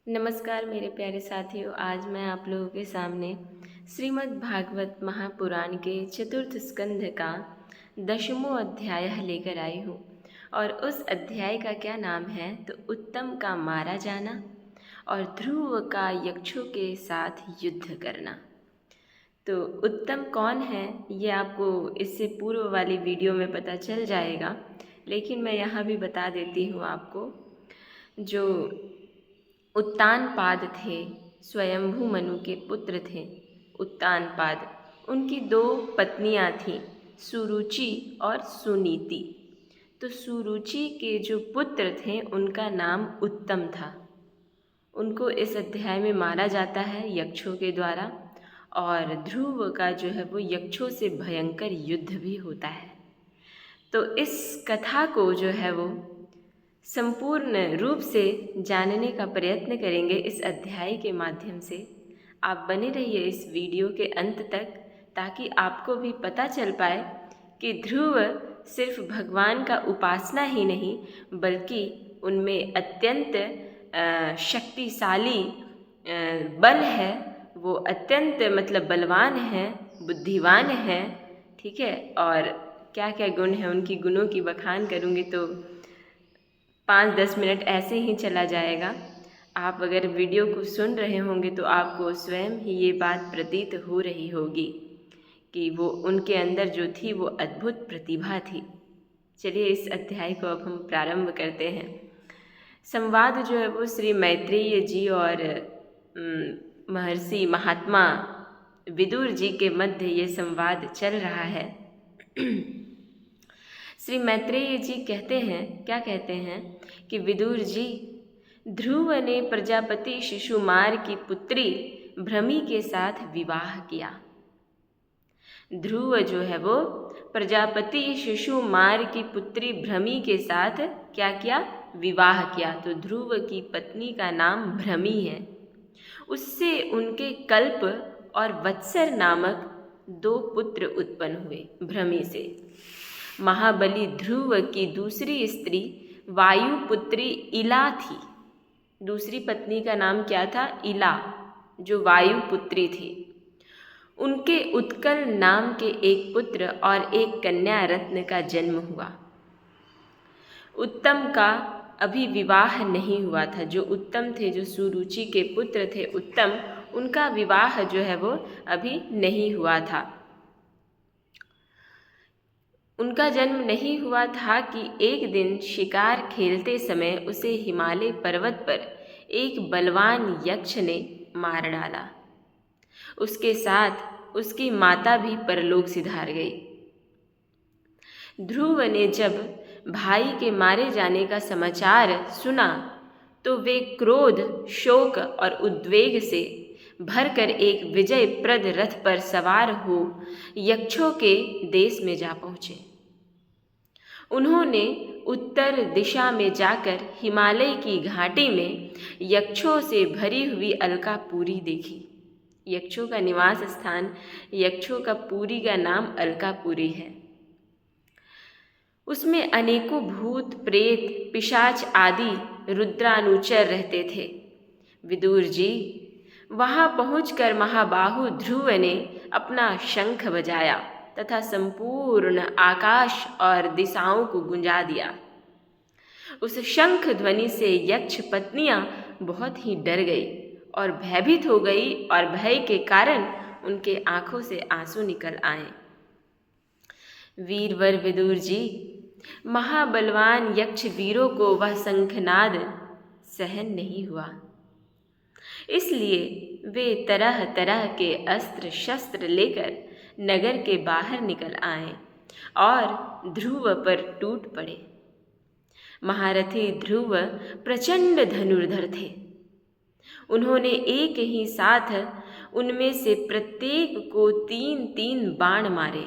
नमस्कार मेरे प्यारे साथियों। आज मैं आप लोगों के सामने श्रीमद् भागवत महापुराण के चतुर्थ स्कंध का 10वां अध्याय लेकर आई हूँ। और उस अध्याय का क्या नाम है तो उत्तम का मारा जाना और ध्रुव का यक्षों के साथ युद्ध करना। तो उत्तम कौन है ये आपको इससे पूर्व वाली वीडियो में पता चल जाएगा, लेकिन मैं यहाँ भी बता देती हूँ आपको। जो उत्तानपाद थे, स्वयंभू मनु के पुत्र थे उत्तानपाद। उनकी 2 पत्नियां थीं, सुरुचि और सुनीति। तो सुरुचि के जो पुत्र थे उनका नाम उत्तम था। उनको इस अध्याय में मारा जाता है यक्षों के द्वारा, और ध्रुव का जो है वो यक्षों से भयंकर युद्ध भी होता है। तो इस कथा को जो है वो संपूर्ण रूप से जानने का प्रयत्न करेंगे इस अध्याय के माध्यम से। आप बने रहिए इस वीडियो के अंत तक, ताकि आपको भी पता चल पाए कि ध्रुव सिर्फ भगवान का उपासना ही नहीं, बल्कि उनमें अत्यंत शक्तिशाली बल है। वो अत्यंत बलवान है, बुद्धिवान है, ठीक है। और क्या क्या गुण है, उनकी गुणों की बखान करूँगी तो 5-10 मिनट ऐसे ही चला जाएगा। आप अगर वीडियो को सुन रहे होंगे तो आपको स्वयं ही ये बात प्रतीत हो रही होगी कि वो उनके अंदर जो थी वो अद्भुत प्रतिभा थी। चलिए इस अध्याय को अब हम प्रारंभ करते हैं। संवाद जो है वो श्री मैत्रेय जी और महर्षि महात्मा विदुर जी के मध्य ये संवाद चल रहा है। श्री मैत्रेय जी कहते हैं, क्या कहते हैं कि विदुर जी, ध्रुव ने प्रजापति शिशुमार की पुत्री भ्रमी के साथ विवाह किया। ध्रुव जो है वो प्रजापति शिशुमार की पुत्री भ्रमी के साथ क्या किया? विवाह किया। तो ध्रुव की पत्नी का नाम भ्रमी है। उससे उनके कल्प और वत्सर नामक 2 पुत्र उत्पन्न हुए भ्रमी से। महाबली ध्रुव की दूसरी स्त्री वायुपुत्री इला थी। दूसरी पत्नी का नाम क्या था? इला, जो वायुपुत्री थी। उनके उत्कल नाम के एक पुत्र और एक कन्या रत्न का जन्म हुआ। उत्तम का अभी विवाह नहीं हुआ था। जो उत्तम थे, जो सुरुचि के पुत्र थे उत्तम, उनका विवाह जो है वो अभी नहीं हुआ था। उनका जन्म नहीं हुआ था कि एक दिन शिकार खेलते समय उसे हिमालय पर्वत पर एक बलवान यक्ष ने मार डाला। उसके साथ उसकी माता भी परलोक सिधार गई। ध्रुव ने जब भाई के मारे जाने का समाचार सुना तो वे क्रोध, शोक और उद्वेग से भरकर एक विजयप्रद रथ पर सवार हो यक्षों के देश में जा पहुँचे। उन्होंने उत्तर दिशा में जाकर हिमालय की घाटी में यक्षों से भरी हुई अलकापुरी देखी। यक्षों का निवास स्थान, यक्षों का पुरी का नाम अलकापुरी है। उसमें अनेकों भूत, प्रेत, पिशाच आदि रुद्रानुचर रहते थे। विदुर जी, वहां पहुंचकर महाबाहु ध्रुव ने अपना शंख बजाया तथा संपूर्ण आकाश और दिशाओं को गुंजा दिया। उस शंख ध्वनि से यक्ष पत्नियां बहुत ही डर गई और भयभीत हो गई, और भय के कारण उनके आंखों से आंसू निकल आए। वीरवर विदुर जी, महाबलवान यक्ष वीरों को वह शंखनाद सहन नहीं हुआ, इसलिए वे तरह तरह के अस्त्र शस्त्र लेकर नगर के बाहर निकल आए और ध्रुव पर टूट पड़े। महारथी ध्रुव प्रचंड धनुर्धर थे। उन्होंने एक ही साथ उनमें से प्रत्येक को 3-3 बाण मारे।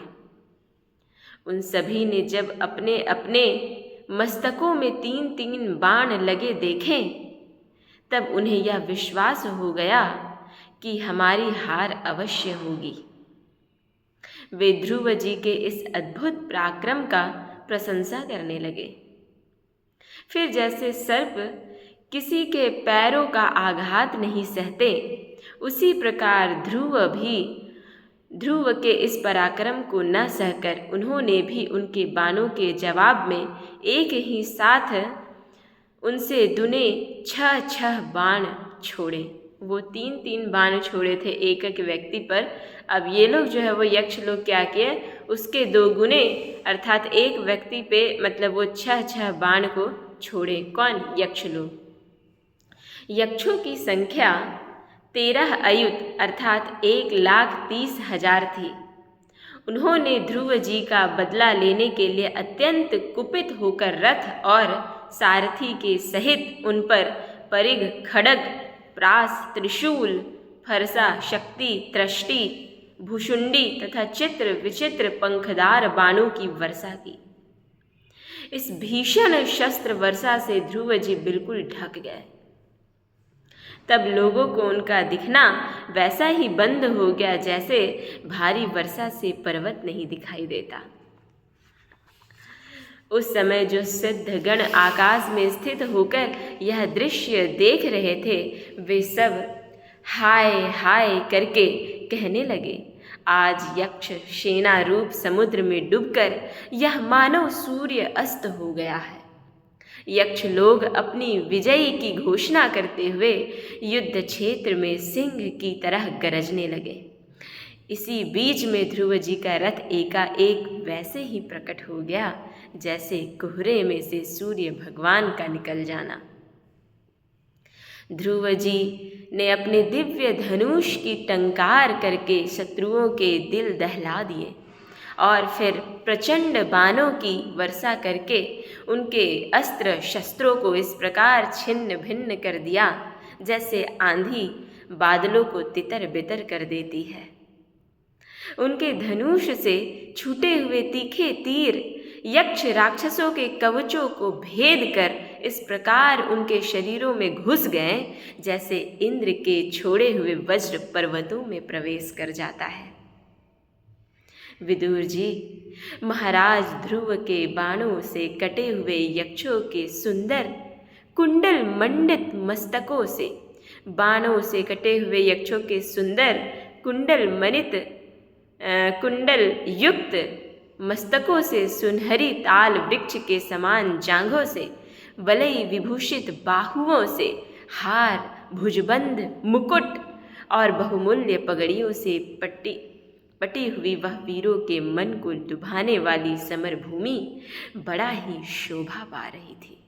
उन सभी ने जब अपने अपने मस्तकों में 3-3 बाण लगे देखे, तब उन्हें यह विश्वास हो गया कि हमारी हार अवश्य होगी। वे ध्रुव जी के इस अद्भुत पराक्रम का प्रशंसा करने लगे। फिर जैसे सर्प किसी के पैरों का आघात नहीं सहते, उसी प्रकार ध्रुव के इस पराक्रम को न सहकर उन्होंने भी उनके बाणों के जवाब में एक ही साथ उनसे दुने 6 बाण छोड़े। वो 3 बाण छोड़े थे एक एक व्यक्ति पर। अब ये लोग जो है वो यक्ष लोग क्या किए, उसके 2 गुने अर्थात एक व्यक्ति पे मतलब वो 6 बाण को छोड़े। कौन? यक्ष लोग। यक्षों की संख्या 13 अयुत अर्थात 1,30,000 थी। उन्होंने ध्रुव जी का बदला लेने के लिए अत्यंत कुपित होकर रथ और सारथी के सहित उन पर परिघ, खड्ग, प्रास, त्रिशूल, फरसा, शक्ति, त्रष्टि, भुशुंडी तथा चित्र विचित्र पंखदार बाणों की वर्षा की। इस भीषण शस्त्र वर्षा से ध्रुव जी बिल्कुल ढक गए। तब लोगों को उनका दिखना वैसा ही बंद हो गया जैसे भारी वर्षा से पर्वत नहीं दिखाई देता। उस समय जो सिद्धगण आकाश में स्थित होकर यह दृश्य देख रहे थे, वे सब हाय हाय करके कहने लगे, आज यक्ष सेना रूप समुद्र में डूबकर यह मानव सूर्य अस्त हो गया है। यक्ष लोग अपनी विजय की घोषणा करते हुए युद्ध क्षेत्र में सिंह की तरह गरजने लगे। इसी बीच में ध्रुव जी का रथ एकाएक वैसे ही प्रकट हो गया जैसे कोहरे में से सूर्य भगवान का निकल जाना। ध्रुव जी ने अपने दिव्य धनुष की टंकार करके शत्रुओं के दिल दहला दिए और फिर प्रचंड बाणों की वर्षा करके उनके अस्त्र शस्त्रों को इस प्रकार छिन्न भिन्न कर दिया जैसे आंधी बादलों को तितर बितर कर देती है। उनके धनुष से छूटे हुए तीखे तीर यक्ष राक्षसों के कवचों को भेद कर इस प्रकार उनके शरीरों में घुस गए जैसे इंद्र के छोड़े हुए वज्र पर्वतों में प्रवेश कर जाता है। विदुर जी, महाराज ध्रुव के बाणों से कटे हुए यक्षों के सुंदर कुंडल मंडित मस्तकों से, बाणों से कटे हुए यक्षों के सुंदर कुंडल युक्त मस्तकों से, सुनहरी ताल वृक्ष के समान जांघों से, वलय विभूषित बाहुओं से, हार, भुजबंद, मुकुट और बहुमूल्य पगड़ियों से पटी हुई वह वीरों के मन को लुभाने वाली समर भूमि बड़ा ही शोभा पा रही थी।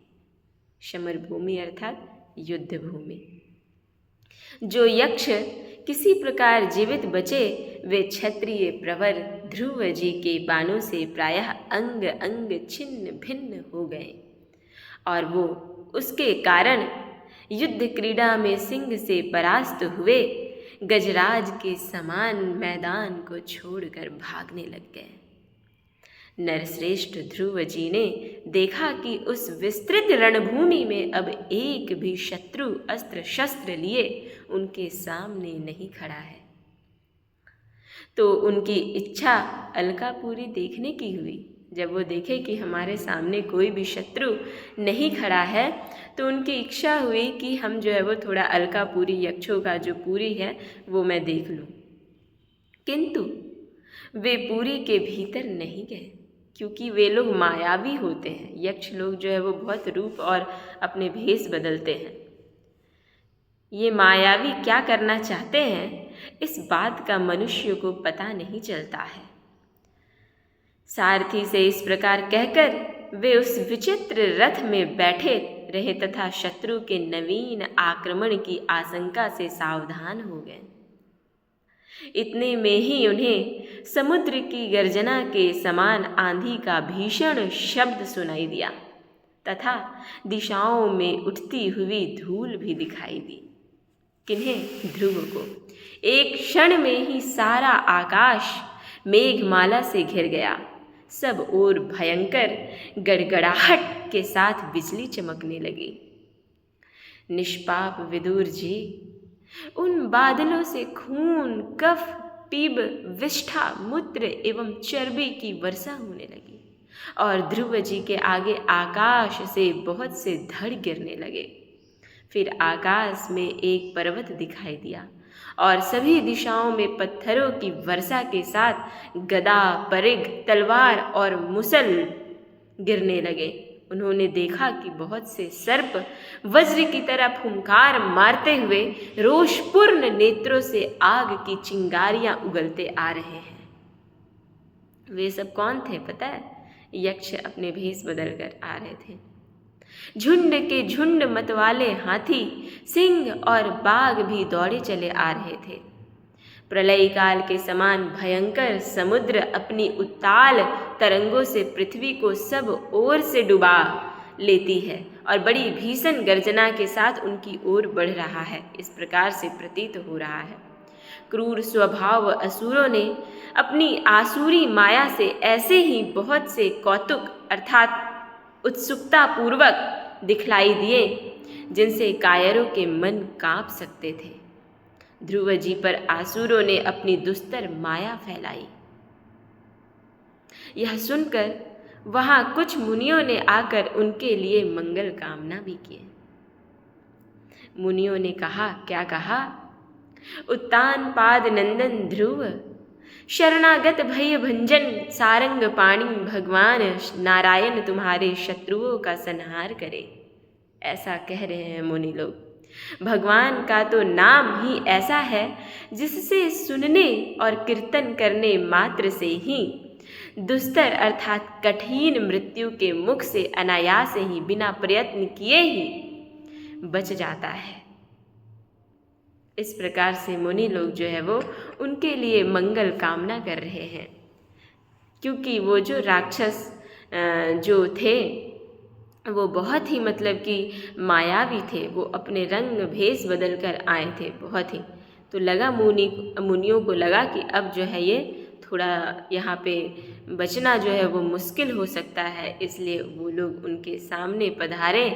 समर भूमि अर्थात युद्ध भूमि। जो यक्ष किसी प्रकार जीवित बचे वे क्षत्रिय प्रवर ध्रुव जी के बाणों से प्रायः अंग अंग छिन्न भिन्न हो गए और वो उसके कारण युद्ध क्रीड़ा में सिंह से परास्त हुए गजराज के समान मैदान को छोड़कर भागने लग गए। नरश्रेष्ठ ध्रुव जी ने देखा कि उस विस्तृत रणभूमि में अब एक भी शत्रु अस्त्र शस्त्र लिए उनके सामने नहीं खड़ा है। तो उनकी इच्छा अलकापुरी देखने की हुई। जब वो देखे कि हमारे सामने कोई भी शत्रु नहीं खड़ा है तो उनकी इच्छा हुई कि हम जो है वो थोड़ा अलकापुरी यक्षों का जो पुरी है वो मैं देख लूँ। किंतु वे पुरी के भीतर नहीं गए क्योंकि वे लोग मायावी होते हैं। यक्ष लोग जो है वो बहुत रूप और अपने भेष बदलते हैं। ये मायावी क्या करना चाहते हैं इस बात का मनुष्य को पता नहीं चलता है। सारथी से इस प्रकार कहकर वे उस विचित्र रथ में बैठे रहे तथा शत्रु के नवीन आक्रमण की आशंका से सावधान हो गए। इतने में ही उन्हें समुद्र की गर्जना के समान आंधी का भीषण शब्द सुनाई दिया तथा दिशाओं में उठती हुई धूल भी दिखाई दी। किन्हें? ध्रुव को। एक क्षण में ही सारा आकाश मेघमाला से घिर गया। सब ओर भयंकर गड़गड़ाहट के साथ बिजली चमकने लगी। निष्पाप विदुर जी, उन बादलों से खून, कफ, पीब, विष्ठा, मूत्र एवं चर्बी की वर्षा होने लगी और ध्रुव जी के आगे आकाश से बहुत से धड़ गिरने लगे। फिर आकाश में एक पर्वत दिखाई दिया और सभी दिशाओं में पत्थरों की वर्षा के साथ गदा, परिघ, तलवार और मुसल गिरने लगे। उन्होंने देखा कि बहुत से सर्प वज्र की तरह फुंकार मारते हुए रोषपूर्ण नेत्रों से आग की चिंगारियां उगलते आ रहे हैं। वे सब कौन थे पता है? यक्ष अपने भेष बदल कर आ रहे थे। झुंड के झुंड मतवाले हाथी, सिंह और बाघ भी दौड़े चले आ रहे थे। प्रलय काल के समान भयंकर समुद्र अपनी उत्ताल तरंगों से पृथ्वी को सब ओर से डुबा लेती है और बड़ी भीषण गर्जना के साथ उनकी ओर बढ़ रहा है, इस प्रकार से प्रतीत हो रहा है। क्रूर स्वभाव असुरों ने अपनी आसुरी माया से ऐसे ही बहुत से कौतुक अर्थात उत्सुकता पूर्वक दिखलाई दिए जिनसे कायरों के मन कांप सकते थे। ध्रुव जी पर आसुरों ने अपनी दुस्तर माया फैलाई। यह सुनकर वहां कुछ मुनियों ने आकर उनके लिए मंगल कामना भी किए। मुनियों ने कहा, क्या कहा? उत्तान पाद नंदन ध्रुव, शरणागत भय भंजन सारंग पाणी भगवान नारायण तुम्हारे शत्रुओं का संहार करे। ऐसा कह रहे हैं मुनि लोग। भगवान का तो नाम ही ऐसा है जिससे सुनने और कीर्तन करने मात्र से ही दुस्तर अर्थात कठिन मृत्यु के मुख से अनायास ही बिना प्रयत्न किए ही बच जाता है। इस प्रकार से मुनि लोग जो है वो उनके लिए मंगल कामना कर रहे हैं, क्योंकि वो जो राक्षस जो थे वो बहुत ही मतलब कि मायावी थे। वो अपने रंग भेष बदल कर आए थे बहुत ही। तो लगा मुनियों को लगा कि अब जो है ये थोड़ा यहाँ पे बचना जो है वो मुश्किल हो सकता है, इसलिए वो लोग उनके सामने पधारे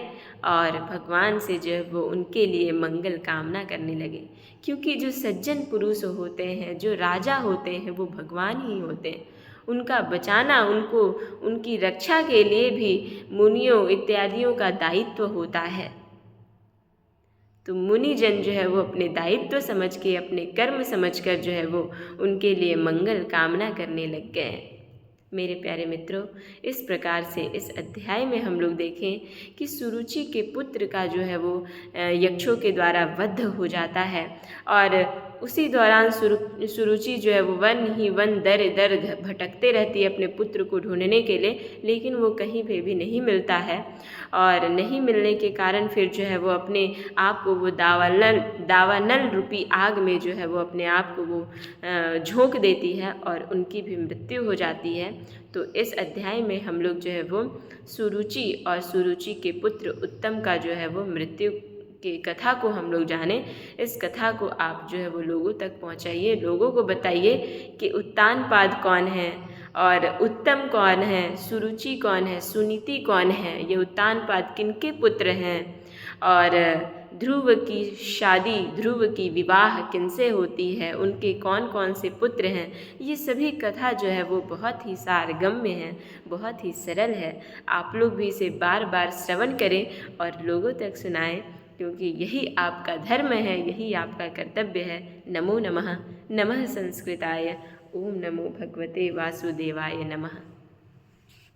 और भगवान से जो है वो उनके लिए मंगल कामना करने लगे। क्योंकि जो सज्जन पुरुष होते हैं, जो राजा होते हैं, वो भगवान ही होते हैं। उनका बचाना, उनको उनकी रक्षा के लिए भी मुनियों इत्यादियों का दायित्व होता है। तो मुनिजन जो है वो अपने दायित्व समझ के, अपने कर्म समझकर जो है वो उनके लिए मंगल कामना करने लग गए। मेरे प्यारे मित्रों, इस प्रकार से इस अध्याय में हम लोग देखें कि सुरुचि के पुत्र का जो है वो यक्षों के द्वारा वध हो जाता है और उसी दौरान सुरुचि जो है वो वन ही वन दर दर भटकते रहती है अपने पुत्र को ढूंढने के लिए, लेकिन वो कहीं पे भी नहीं मिलता है। और नहीं मिलने के कारण फिर जो है वो अपने आप को वो दावानल रूपी आग में जो है वो अपने आप को वो झोंक देती है और उनकी भी मृत्यु हो जाती है। तो इस अध्याय में हम लोग जो है वो सुरुचि और सुरुचि के पुत्र उत्तम का जो है वो मृत्यु की कथा को हम लोग जाने। इस कथा को आप जो है वो लोगों तक पहुंचाइए, लोगों को बताइए कि उत्तानपाद कौन है और उत्तम कौन है, सुरुचि कौन है, सुनीति कौन है, ये उत्तानपाद किनके पुत्र हैं और ध्रुव की शादी, ध्रुव की विवाह किनसे होती है, उनके कौन कौन से पुत्र हैं। ये सभी कथा जो है वो बहुत ही सारगम्य है, बहुत ही सरल है। आप लोग भी इसे बार बार श्रवण करें और लोगों तक सुनाएं, क्योंकि यही आपका धर्म है, यही आपका कर्तव्य है। नमो नमः। नमः संस्कृताय। ओम नमो भगवते वासुदेवाय नमः।